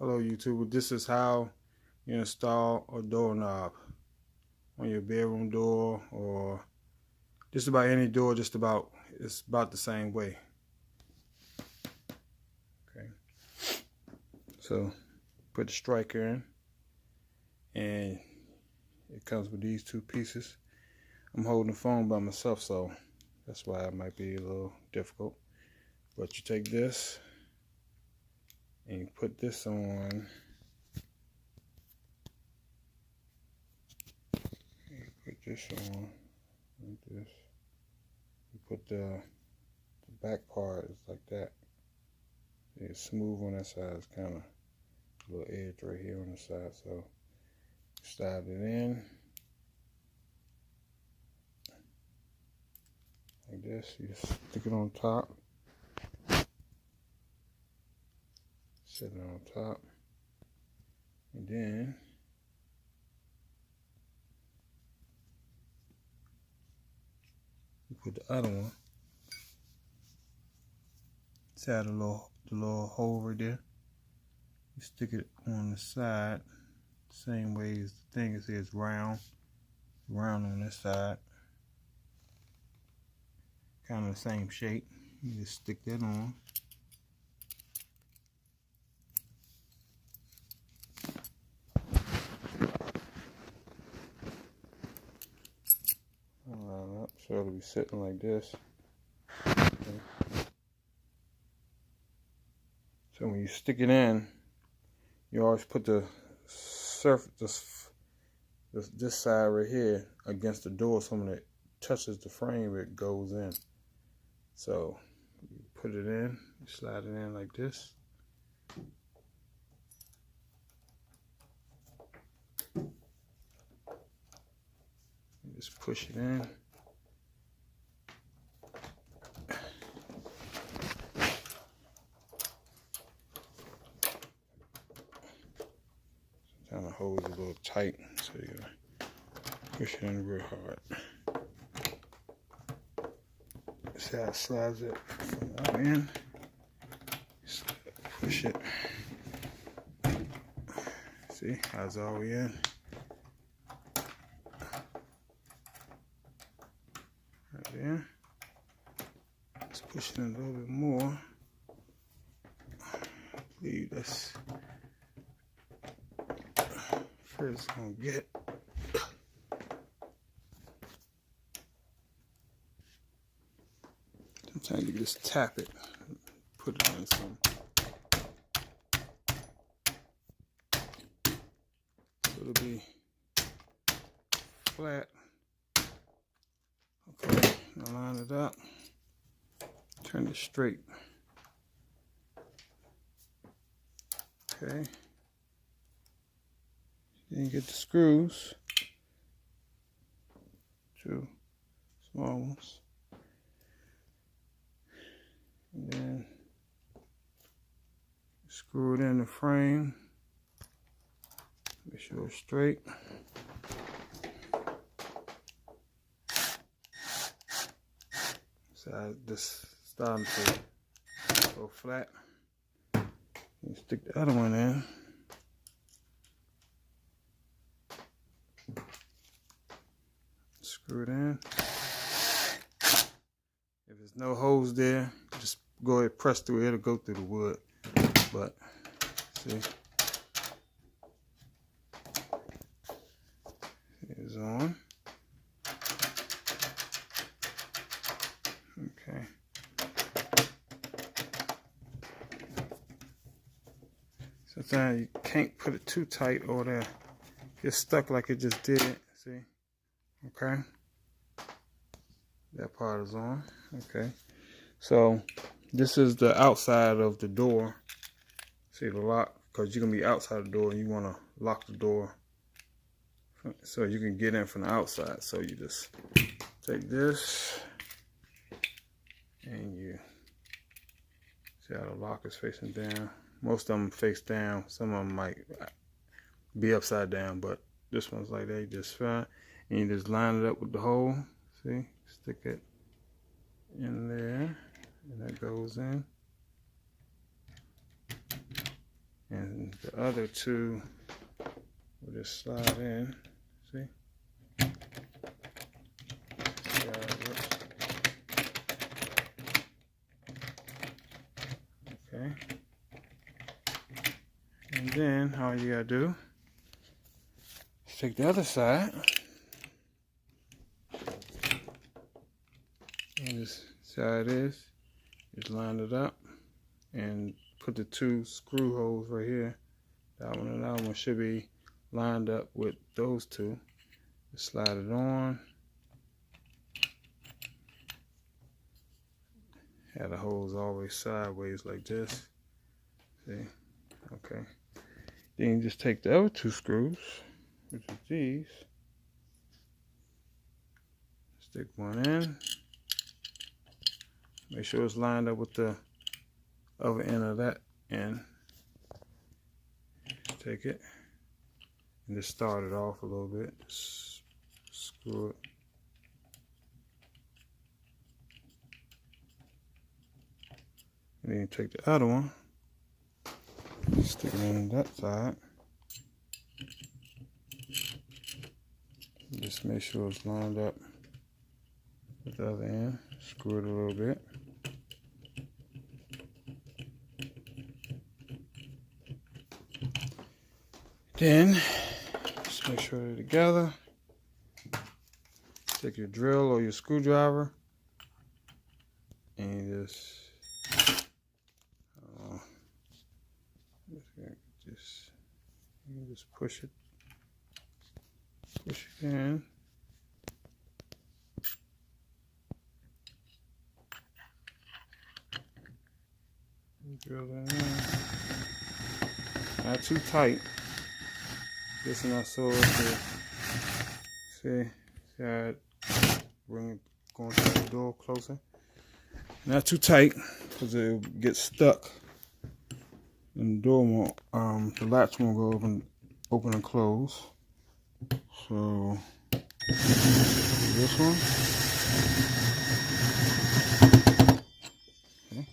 Hello YouTube, this is how you install a doorknob on your bedroom door or just about any door. It's about the same way. Okay, so put the striker in and it comes with these two pieces. I'm holding the phone by myself, so that's why it might be a little difficult, but you take this and you put this on. You put this on like this. You put the back part is like that. It's smooth on that side. It's kind of a little edge right here on the side. So slide it in like this. You just stick it on top. Set it on top, and then you put the other one inside the little hole right there. You stick it on the side, same way as the thing. It says round on this side, kind of the same shape. You just stick that on. Line up so it'll be sitting like this. Okay. So when you stick it in, you always put the surface, this side right here against the door, so when it touches the frame, it goes in. So you put it in, you slide it in like this. You just push it in. Kind of holds it a little tight, so you gotta push it in real hard. See how it slides it from the end. Push it. See how it's all the way in. Right there. Let's push it in a little bit more. I believe that's first gonna get. Sometimes you just tap it, put it in some. So it'll be flat. Okay, now line it up. Turn it straight. Okay. Then you get the screws. 2 small ones. And then screw it in the frame. Make sure it's straight. Side this starting to go flat. You stick the other one in. Screw it in. If there's no holes there, just go ahead and press through it. It'll go through the wood. But see, it's on. Okay. Sometimes you can't put it too tight or it'll get stuck like it just did. See? Okay. That part is on. Okay. So this is the outside of the door. See the lock, because you're gonna be outside the door and you want to lock the door so you can get in from the outside. So you just take this and you see how the lock is facing down. Most of them face down. Some of them might be upside down, but this one's like that. Just fine. And you just line it up with the hole. See, stick it in there, and that goes in. And And the other two will just slide in. See? See how it looks? Okay. And then all you gotta do is take the other side and just see how it is. Just line it up and put the two screw holes right here. That one and that one should be lined up with those two. Just slide it on. Have the holes always sideways like this. See? Okay. Then you just take the other two screws, which is these. Stick one in. Make sure it's lined up with the other end of that end. Take it and just start it off a little bit. Just screw it. And then you take the other one, stick it in that side. Just make sure it's lined up with the other end. Screw it a little bit. Then, just make sure they're together. Take your drill or your screwdriver and you just push it in. Drill that in. Not too tight. Just enough so to see how it bring it going to the door closer. Not too tight because it'll get stuck and the door won't, the latch won't go open and close. So this one. Okay.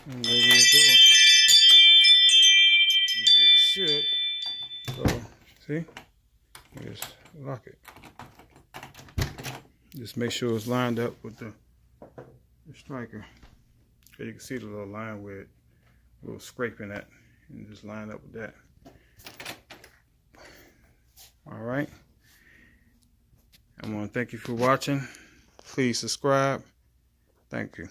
And there's the door. It should. So see, just lock it. Just make sure it's lined up with the striker. So you can see the little line where it little scraping at, and just line up with that. All right. I want to thank you for watching. Please subscribe. Thank you.